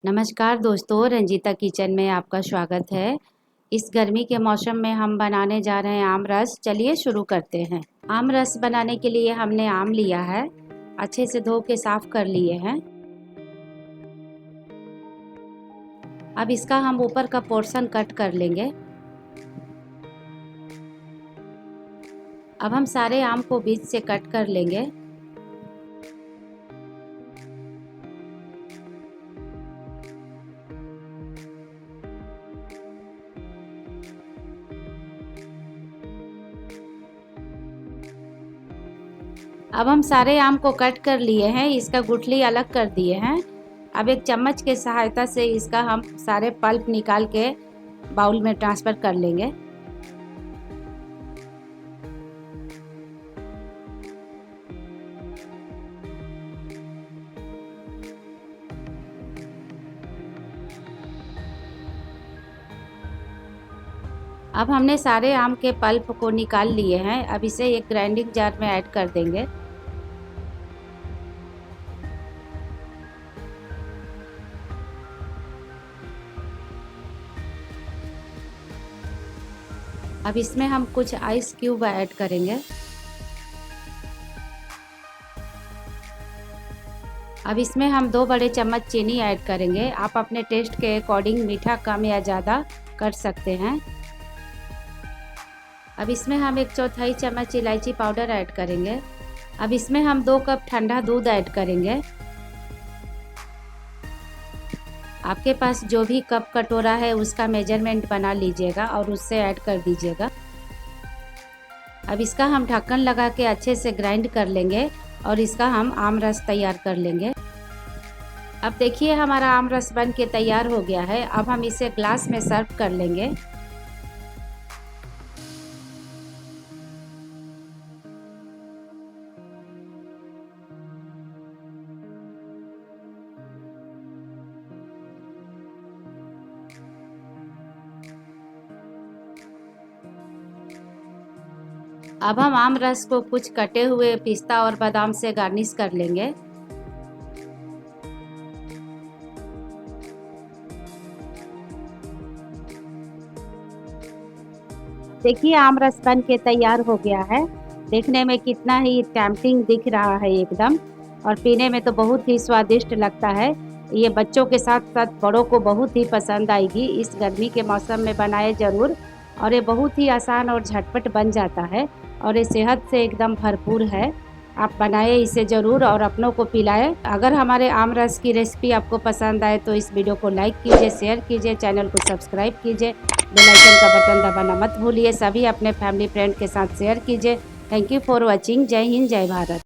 नमस्कार दोस्तों, रंजीता किचन में आपका स्वागत है। इस गर्मी के मौसम में हम बनाने जा रहे हैं आम रस। चलिए शुरू करते हैं। आम रस बनाने के लिए हमने आम लिया है, अच्छे से धो के साफ कर लिए हैं। अब इसका हम ऊपर का पोर्शन कट कर लेंगे। अब हम सारे आम को बीच से कट कर लेंगे। अब हम सारे आम को कट कर लिए हैं, इसका गुठली अलग कर दिए हैं। अब एक चम्मच के सहायता से इसका हम सारे पल्प निकाल के बाउल में ट्रांसफ़र कर लेंगे। अब हमने सारे आम के पल्प को निकाल लिए हैं। अब इसे एक ग्राइंडिंग जार में ऐड कर देंगे। अब इसमें हम कुछ आइस क्यूब ऐड करेंगे। अब इसमें हम 2 बड़े चम्मच चीनी ऐड करेंगे। आप अपने टेस्ट के अकॉर्डिंग मीठा कम या ज़्यादा कर सकते हैं। अब इसमें हम 1/4 चम्मच इलायची पाउडर ऐड करेंगे। अब इसमें हम 2 कप ठंडा दूध ऐड करेंगे। आपके पास जो भी कप कटोरा है उसका मेजरमेंट बना लीजिएगा और उससे ऐड कर दीजिएगा। अब इसका हम ढक्कन लगा के अच्छे से ग्राइंड कर लेंगे और इसका हम आम रस तैयार कर लेंगे। अब देखिए हमारा आम रस बन के तैयार हो गया है। अब हम इसे ग्लास में सर्व कर लेंगे। अब हम आम रस को कुछ कटे हुए पिस्ता और बादाम से गार्निश कर लेंगे। देखिए आम रस बन के तैयार हो गया है। देखने में कितना ही टेम्पटिंग दिख रहा है एकदम, और पीने में तो बहुत ही स्वादिष्ट लगता है। ये बच्चों के साथ साथ बड़ों को बहुत ही पसंद आएगी। इस गर्मी के मौसम में बनाए ज़रूर, और ये बहुत ही आसान और झटपट बन जाता है और ये सेहत से एकदम भरपूर है। आप बनाए इसे ज़रूर और अपनों को पिलाएं। अगर हमारे आम रस की रेसिपी आपको पसंद आए तो इस वीडियो को लाइक कीजिए, शेयर कीजिए, चैनल को सब्सक्राइब कीजिए, बेल आइकन का बटन दबाना मत भूलिए। सभी अपने फैमिली फ्रेंड के साथ शेयर कीजिए। Thank you for watching. जय हिंद, जय भारत।